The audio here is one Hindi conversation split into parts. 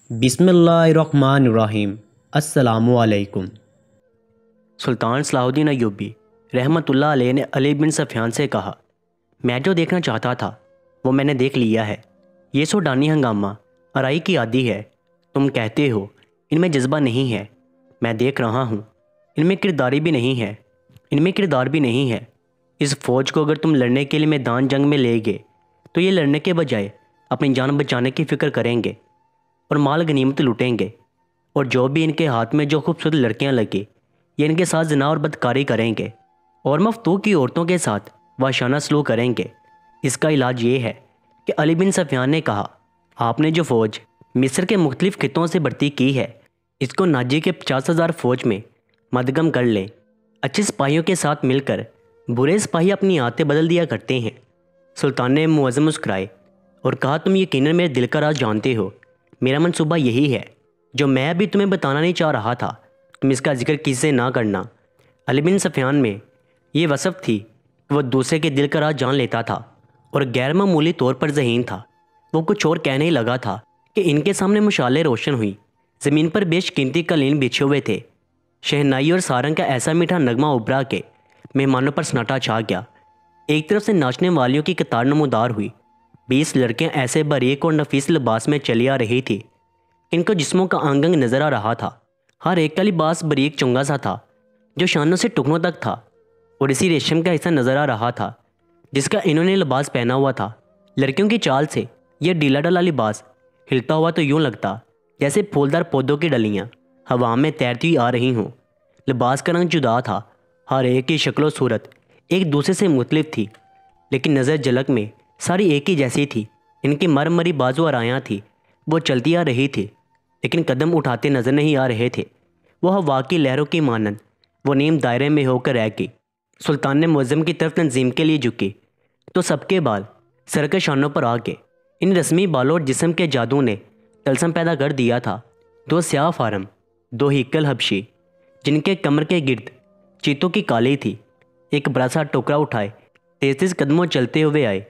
बिस्मिल्लाहिर्रहमानिर्रहीम। अस्सलामुअलैकुम। सुल्तान सलाहुद्दीन अय्यूबी रहमतुल्लाह अलैह ने अली बिन सफ़ियान से कहा, मैं जो देखना चाहता था वो मैंने देख लिया है। ये सूडानी हंगामा आराई की आदि है। तुम कहते हो इनमें जज्बा नहीं है, मैं देख रहा हूँ इनमें किरदारी भी नहीं है, इनमें किरदार भी नहीं है। इस फ़ौज को अगर तुम लड़ने के लिए मैदान जंग में ले गए तो ये लड़ने के बजाय अपनी जान बचाने की फ़िक्र करेंगे और माल गनीमत लूटेंगे, और जो भी इनके हाथ में जो खूबसूरत लड़कियां लगी ये इनके साथ ज़िना और बदकारी करेंगे और मफ्तू की औरतों के साथ वाशाना सलूक करेंगे। इसका इलाज ये है कि अली बिन सफ़ियान ने कहा, आपने जो फ़ौज मिस्र के मुख्तलिफ़ खितों से भर्ती की है इसको नाजी के 50,000 फ़ौज में मदगम कर लें। अच्छे सिपाहियों के साथ मिलकर बुरे सिपाही अपनी आदतें बदल दिया करते हैं। सुल्तान ने मुअज़्ज़म मुस्कुराए और कहा, तुम यकीनन मेरे दिल का राज जानते हो। मेरा मंसूबा यही है जो मैं अभी तुम्हें बताना नहीं चाह रहा था, तुम इसका जिक्र किसी से ना करना। अली बिन सफ़ियान में ये वसफ़ थी कि वह दूसरे के दिल का राज जान लेता था और गैर मामूली तौर पर ज़हीन था। वो कुछ और कहने ही लगा था कि इनके सामने मुशाले रोशन हुई। ज़मीन पर बेशकीमती कालीन बिछे हुए थे। शहनाई और सारंग का ऐसा मीठा नगमा उभरा के मेहमानों पर सन्नाटा छा गया। एक तरफ से नाचने वालियों की कतार नमूदार हुई। 20 लड़कियां ऐसे बारीक और नफीस लिबास में चली आ रही थी, इनको जिस्मों का अंग अंग नजर आ रहा था। हर एक का लिबास बारीक चुंगा सा था जो शानों से टुकनों तक था, और इसी रेशम का हिस्सा नजर आ रहा था जिसका इन्होंने लिबास पहना हुआ था। लड़कियों की चाल से यह ढीला ढाला लिबास हिलता हुआ तो यूं लगता जैसे फूलदार पौधों की डलियां हवा में तैरती हुई आ रही हों। लिबास का रंग जुदा था, हर एक की शक्ल सूरत एक दूसरे से मुख्तलिफ थी, लेकिन नज़र झलक में सारी एक ही जैसी थी। इनकी मरमरी बाजू आरायाँ थी, वो चलती आ रही थी लेकिन कदम उठाते नजर नहीं आ रहे थे। वो हवा की लहरों की मानंद वो नीम दायरे में होकर रह गई। सुल्तान ने मुअज़्ज़म की तरफ तंजीम के लिए झुकी तो सबके बाल सर के शानों पर आ गए। इन रस्मी बालों और जिस्म के जादू ने तलसम पैदा कर दिया था। 2 स्याह फारम, 2 हिक्कल हबशी जिनके कमर के गिर्द चीतों की काली थी, एक बड़ा सा टोकरा उठाए तेज तेज कदमों चलते हुए आए।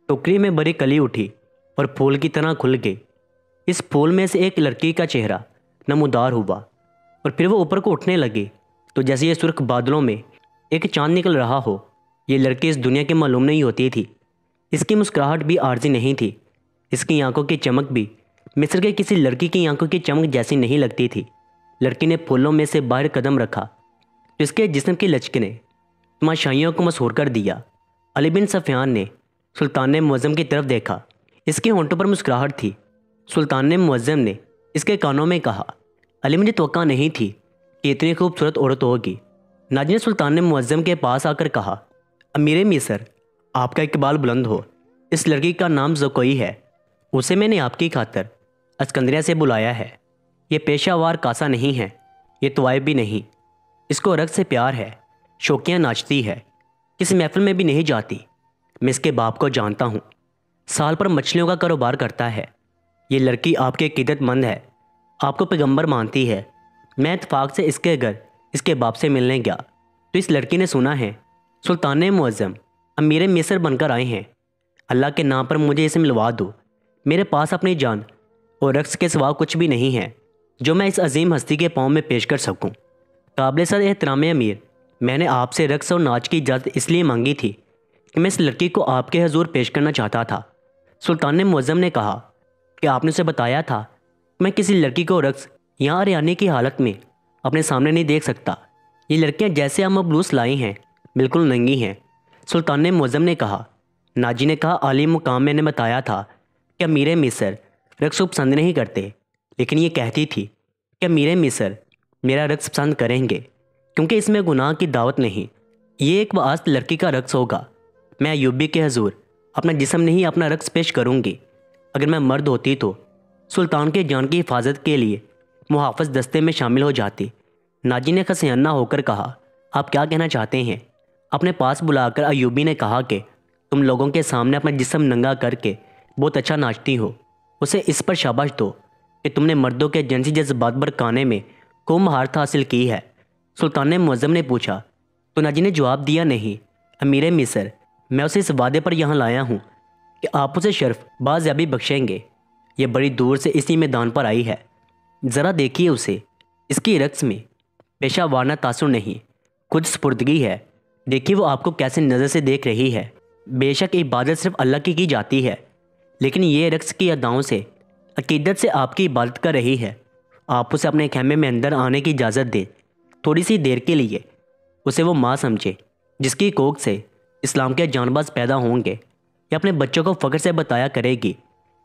टोकरी में भरी कली उठी और फूल की तरह खुल गई। इस फूल में से एक लड़की का चेहरा नमूदार हुआ और फिर वो ऊपर को उठने लगी तो जैसे ये सुर्ख बादलों में एक चांद निकल रहा हो। ये लड़की इस दुनिया की मालूम नहीं होती थी। इसकी मुस्कुराहट भी आर्जी नहीं थी, इसकी आंखों की चमक भी मिस्र के किसी लड़की की आंखों की चमक जैसी नहीं लगती थी। लड़की ने फूलों में से बाहर कदम रखा तो इसके जिस्म की लचक ने तमाशाइयों को मशहूर कर दिया। अली बिन सफ़ियान ने सुल्तान ने मुअज़्ज़म की तरफ देखा, इसके होंठों पर मुस्कुराहट थी। सुल्तान ने मुअज़्ज़म ने इसके कानों में कहा, अली मुझे तवक्का नहीं थी कि इतनी खूबसूरत औरत होगी। नाज़नीन, सुल्तान ने मुअज़्ज़म के पास आकर कहा, अमीर मिस्र, आपका इकबाल बुलंद हो। इस लड़की का नाम ज़कोई है, उसे मैंने आपकी खातर अस्कंदरिया से बुलाया है। ये पेशावार कासा नहीं है, ये तवाइब भी नहीं। इसको रक़्स से प्यार है, शौकियाँ नाचती है, किसी महफिल में भी नहीं जाती। मैं इसके बाप को जानता हूँ, साल पर मछलियों का कारोबार करता है। ये लड़की आपकी अकीदतमंद है, आपको पैगंबर मानती है। मैं इत्तेफाक से इसके घर इसके बाप से मिलने गया तो इस लड़की ने सुना है सुल्तान मुअज़्ज़म अमीर मिस्र बनकर आए हैं। अल्लाह के नाम पर मुझे इसे मिलवा दो। मेरे पास अपनी जान और रक़्स के सिवा कुछ भी नहीं है जो मैं इस अजीम हस्ती के पाँव में पेश कर सकूँ। काबिल सद एहतराम अमीर, मैंने आपसे रक़्स और नाच की इजाज़त इसलिए मांगी थी कि मैं इस लड़की को आपके हजूर पेश करना चाहता था। सुल्तान ने मुअज़्ज़म ने कहा कि आपने उसे बताया था कि मैं किसी लड़की को रक़्स या अरियाने की हालत में अपने सामने नहीं देख सकता। ये लड़कियां जैसे आप मबलूस लाई हैं बिल्कुल नंगी हैं। सुल्तान ने मुअज़्ज़म ने कहा, नाजी ने कहा, आली मुकाम मैंने बताया था कि अमीर मिस्र रक़्स को पसंद नहीं करते, लेकिन ये कहती थी कि अमीर मिस्र मेरा रक़्स पसंद करेंगे क्योंकि इसमें गुनाह की दावत नहीं। ये एक वास्त लड़की का रक़्स होगा। मैं अय्यूबी के हजूर अपना जिस्म नहीं अपना रक़्स पेश करूँगी। अगर मैं मर्द होती तो सुल्तान के जान की हिफाजत के लिए मुहाफ़िज़ दस्ते में शामिल हो जाती। नाजी ने खसियाना होकर कहा, आप क्या कहना चाहते हैं? अपने पास बुलाकर अय्यूबी ने कहा कि तुम लोगों के सामने अपना जिस्म नंगा करके बहुत अच्छा नाचती हो। उसे इस पर शाबाश दो कि तुमने मर्दों के जिनसी जज्बात भड़काने में खूब महारत हासिल की है। सुल्तान मुअज़्ज़म ने पूछा तो नाजी ने जवाब दिया, नहीं अमीर मिस्र, मैं उसे इस वादे पर यहाँ लाया हूँ कि आप उसे शर्फ बाज़याबी बख्शेंगे। ये बड़ी दूर से इसी मैदान पर आई है। ज़रा देखिए उसे, इसकी रक्स में पेशा वारना तासुर नहीं, खुद स्पुर्दगी है। देखिए वो आपको कैसे नज़र से देख रही है। बेशक इबादत सिर्फ अल्लाह की जाती है, लेकिन ये रक्स की अदाओं से, अकीदत से आपकी इबादत कर रही है। आप उसे अपने खेमे में अंदर आने की इजाज़त दें, थोड़ी सी देर के लिए। उसे वो माँ समझे जिसकी कोख से इस्लाम के जानबाज पैदा होंगे, या अपने बच्चों को फ़ख्र से बताया करेगी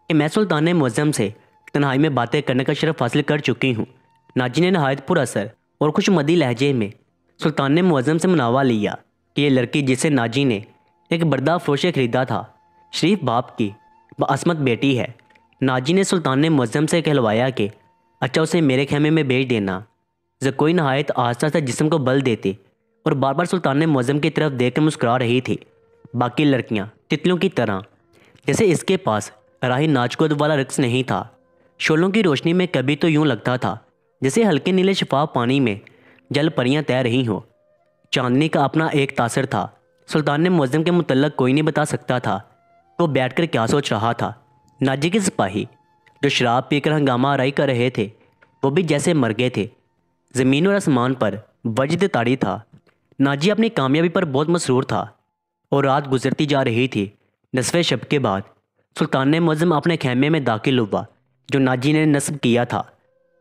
कि मैं सुल्तान मुअज़्ज़म से तन्हाई में बातें करने का शरफ हासिल कर चुकी हूँ। नाजी ने नहायत पुरअसर और खुशमदी लहजे में सुल्तान मुअज़्ज़म से मुनावा लिया कि ये लड़की जिसे नाजी ने एक बर्दा फरोशे ख़रीदा था, शरीफ बाप की बाअस्मत बेटी है। नाजी ने सुल्तान मुअज़्ज़म से कहलवाया कि अच्छा उसे मेरे खेमे में भेज देना। ज़कोई नहायत आस्ता आस्ता जिस्म को बल देती और बार बार सुल्तान मुअज़्ज़म की तरफ देखकर मुस्कुरा रही थी। बाकी लड़कियां तितलियों की तरह, जैसे इसके पास राही नाचकोद वाला रक्स नहीं था। शोलों की रोशनी में कभी तो यूं लगता था जैसे हल्के नीले शफाफ पानी में जल परियां तैर रही हों। चांदनी का अपना एक तासर था। सुल्तान मुअज़्ज़म के मुतल्लक कोई नहीं बता सकता था वो बैठकर क्या सोच रहा था। नाजी के सिपाही जो शराब पीकर हंगामा आराई कर रहे थे, वो भी जैसे मर गए थे। ज़मीन और आसमान पर वजद ताड़ी था। नाजी अपनी कामयाबी पर बहुत मसरूर था और रात गुजरती जा रही थी। नसफ़े शब के बाद सुल्तान मुअज़्ज़म अपने खेमे में दाखिल हुआ जो नाजी ने नस्ब किया था।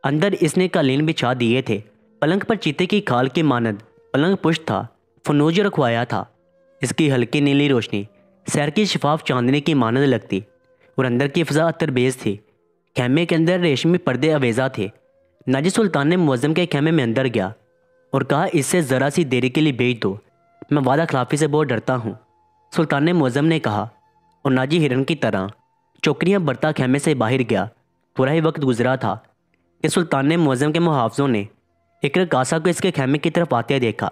अंदर इसने कालीन बिछा दिए थे। पलंग पर चीते की खाल की मानद पलंग पुष्ट था। फनूज रखवाया था। इसकी हल्की नीली रोशनी सैर की शफाफ चांदनी की मानद लगती और अंदर की फ़ज़ा अतरबेज़ थी। खेमे के अंदर रेशमी पर्दे अवेज़ा थे। नाजी सुल्तान मुअज़्ज़म के खेमे में अंदर गया और कहा इससे ज़रा सी देरी के लिए भेज दो, मैं वादा खिलाफ़ी से बहुत डरता हूँ। सुल्तान मुअज़्ज़म ने कहा और नाजी हिरन की तरह चौकरियाँ बरता खेमे से बाहर गया। पूरा ही वक्त गुजरा था कि सुल्तान मुअज़्ज़म के मुहाफ़िज़ों ने एक रकासा को इसके खेमे की तरफ आते देखा।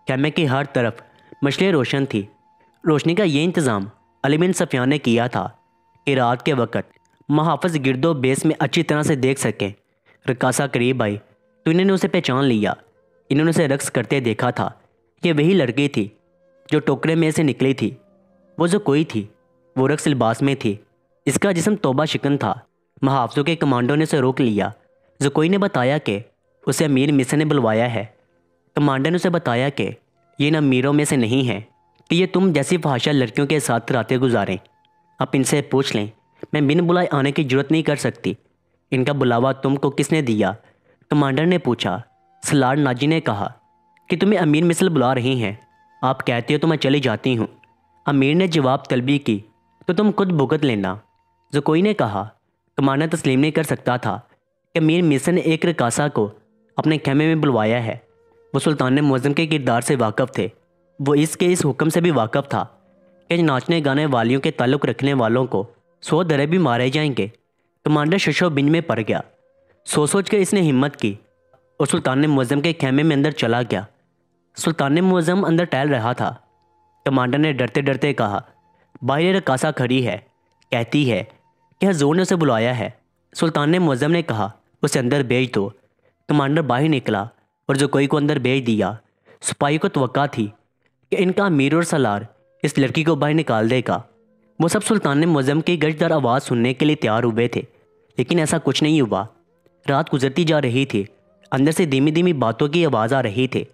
खेमे की हर तरफ मशलें रोशन थी। रोशनी का ये इंतज़ाम अली बिन सफ़ियान ने किया था कि रात के वक्त मुहाफ़िज़ गिरदो बेस में अच्छी तरह से देख सकें। रकासा करीब आई तो इन्होंने उसे पहचान लिया। इन्होंने उसे रक्स करते देखा था। ये वही लड़की थी जो टोकरे में से निकली थी। वो जो कोई थी वो रक्स लिबास में थी। इसका जिस्म तौबा शिकन था। मुहाफ़िज़ों के कमांडो ने उसे रोक लिया। जो कोई ने बताया कि उसे अमीर मिस्र ने बुलवाया है। कमांडर ने उसे बताया कि ये इन अमीरों में से नहीं है कि ये तुम जैसी फहाशा लड़कियों के साथ रातें गुजारें। आप इनसे पूछ लें, मैं बिन बुलाए आने की जरूरत नहीं कर सकती। इनका बुलावा तुमको किसने दिया? कमांडर ने पूछा। सलार नाजी ने कहा कि तुम्हें अमीर मिसल बुला रही हैं। आप कहते हो तो मैं चली जाती हूँ। अमीर ने जवाब तलबी की तो तुम खुद भुगत लेना। जो कोई ने कहा। कमांडर तस्लीम नहीं कर सकता था कि अमीर मिसल ने एक रकासा को अपने खेमे में बुलवाया है। वो सुल्तान मुअज़्ज़म के किरदार से वाकफ़ थे। वो इसके इस हुक्म से भी वाकफ़ था कि नाचने गाने वालियों के ताल्लुक़ रखने वालों को 100 दरे भी मारे जाएंगे। कमांडर शशो बिंज में पड़ गया। सोच कर इसने हिम्मत की और सुल्तान मुअज़्ज़म के खेमे में अंदर चला गया। सुल्तान मुअज़्ज़म अंदर टहल रहा था। कमांडर ने डरते डरते कहा, बाहर रकासा खड़ी है, कहती है कि हज़ूर ने उसे बुलाया है। सुल्तान मुअज़्ज़म ने कहा, उसे अंदर भेज दो। कमांडर बाहर निकला और जो कोई को अंदर भेज दिया। सिपाही को तवक्का थी कि इनका अमीर और सलार इस लड़की को बाहर निकाल देगा। वो सब सुल्तान मुअज़्ज़म की गजदार आवाज़ सुनने के लिए तैयार हुए थे, लेकिन ऐसा कुछ नहीं हुआ। रात गुजरती जा रही थी। अंदर से धीमी धीमी बातों की आवाज़ आ रही थी।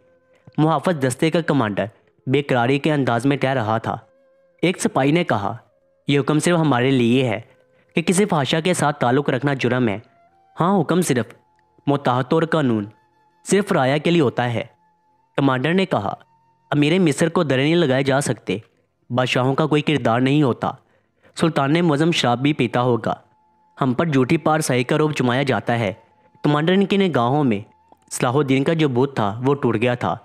मुहाफ़िज़ दस्ते का कमांडर बेकरारी के अंदाज में टह रहा था। एक सिपाही ने कहा, यह हुक्म सिर्फ हमारे लिए है कि किसी फहाशा के साथ ताल्लुक़ रखना जुर्म है। हाँ, हुक्म सिर्फ मुताहत और कानून सिर्फ राया के लिए होता है। कमांडर ने कहा, अमीर मिस्र को दरे नहीं लगाए जा सकते। बादशाहों का कोई किरदार नहीं होता। सुल्तान मुअज़्ज़म शराब भी पीता होगा। हम पर झूठी पारसाई का रोब जमाया जाता है। कमांडर की निगाहों में सलाहुद्दीन का जो बुत था वो टूट गया था।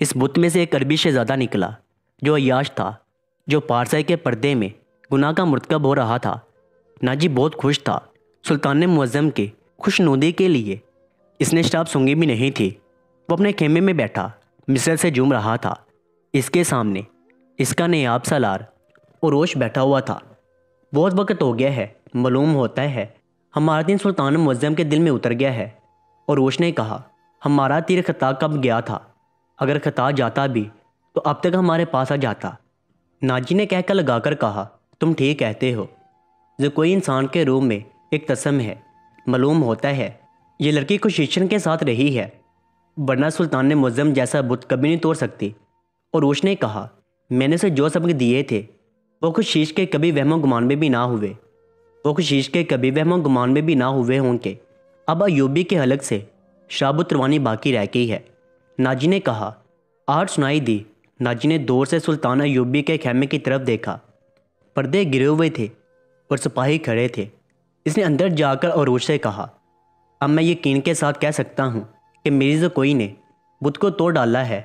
इस बुत में से एक अरबी शहज़ादा निकला जो अय्याश था, जो पारसाई के पर्दे में गुनाह का मुर्तकब हो रहा था। नाजी बहुत खुश था सुल्तान मुअज़्ज़म की खुशनुदी के लिए। इसने शराब सूंघी भी नहीं थी। वो अपने खेमे में बैठा मिस्र से झूम रहा था। इसके सामने इसका नेयाब सलार उरोश बैठा हुआ था। बहुत वक्त हो गया है, मालूम होता है हमारा दिन सुल्तान मुअज़्ज़म के दिल में उतर गया है। उरोश ने कहा, हमारा तीर खता कब गया था? अगर खता जाता भी तो अब तक हमारे पास आ जाता। नाजी ने कहकर लगाकर कहा, तुम ठीक कहते हो। जो कोई इंसान के रूप में एक तस्म है। मालूम होता है ये लड़की खुद शीशन के साथ रही है, वरना सुल्तान ने मुअज्जम जैसा बुत कभी नहीं तोड़ सकती। और रोश ने कहा, मैंने उसे जो सबक दिए थे वो खुद शीश के कभी वहमो गुमान में भी ना हुए, वो खुद शीश के कभी वहमो गुमान में भी ना हुए होंगे। अब अयूबी के हलक से शाबुत रवानी बाकी रह गई है। नाजी ने कहा। आठ सुनाई दी। नाजी ने दूर से सुल्तान अयूबी के खेमे की तरफ देखा। पर्दे गिरे हुए थे और सिपाही खड़े थे। इसने अंदर जाकर अरूज से कहा, अब मैं यकीन के साथ कह सकता हूँ कि मिर्ज़ा कोई ने बुत को तोड़ डाला है।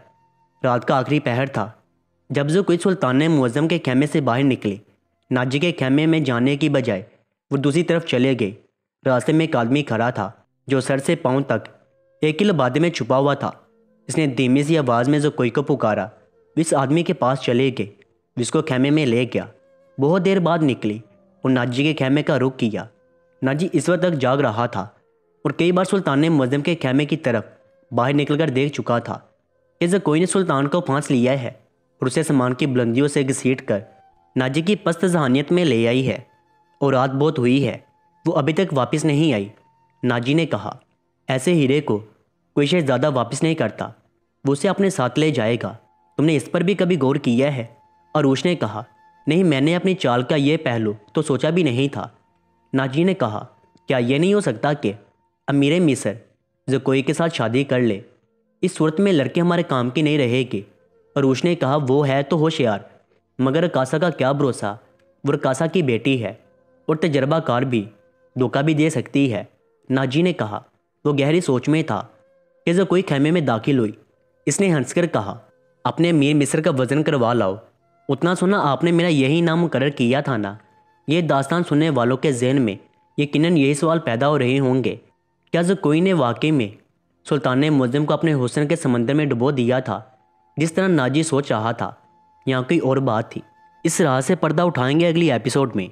रात का आखिरी पहर था जब जो कोई सुल्तान ने मुअज्जम के खेमे से बाहर निकले। नाजी के खेमे में जाने की बजाय वो दूसरी तरफ चले गए। रास्ते में एक आदमी खड़ा था जो सर से पाँव तक एक ही लबादे में छुपा हुआ था। इसने धीमी सी आवाज़ में जो कोई को पुकारा। इस आदमी के पास चले गए, जिसको खेमे में ले गया। बहुत देर बाद निकली और नाजी के खेमे का रुख किया। नाजी इस वक्त तक जाग रहा था और कई बार सुल्तान ने मुअज्जम के खेमे की तरफ बाहर निकलकर देख चुका था कि जो कोई ने सुल्तान को फांस लिया है और उसे सामान की बुलंदियों से घसीट कर नाजी की पस्त जहानियत में ले आई है। और रात बहुत हुई है, वो अभी तक वापस नहीं आई। नाजी ने कहा, ऐसे हीरे को कोई शहजादा वापस नहीं करता, वो उसे अपने साथ ले जाएगा। तुमने इस पर भी कभी गौर किया है? अरूश ने कहा, नहीं, मैंने अपनी चाल का ये पहलू तो सोचा भी नहीं था। नाजी ने कहा, क्या यह नहीं हो सकता कि अमीर मिस्र जो कोई के साथ शादी कर ले? इस सूरत में लड़के हमारे काम की नहीं रहेगी। अरूश ने कहा, वो है तो होशियार, मगर रकासा का क्या भरोसा? वो रकासा की बेटी है और तजर्बाकार भी, धोखा भी दे सकती है। नाजी ने कहा। वो गहरी सोच में था कि जो कोई खेमे में दाखिल हुई। इसने हंसकर कहा, अपने अमीर मिस्र का वज़न करवा लाओ। उतना सुना आपने मेरा यही नाम मुकर्रर किया था ना? ये दास्तान सुनने वालों के जहन में यकीनन यही सवाल पैदा हो रहे होंगे, क्या जो कोई ने वाकई में सुल्तान ने मुअज्जम को अपने हुस्न के समंदर में डुबो दिया था जिस तरह नाजी सोच रहा था, यहाँ कोई और बात थी? इस राह से पर्दा उठाएंगे अगली एपिसोड में।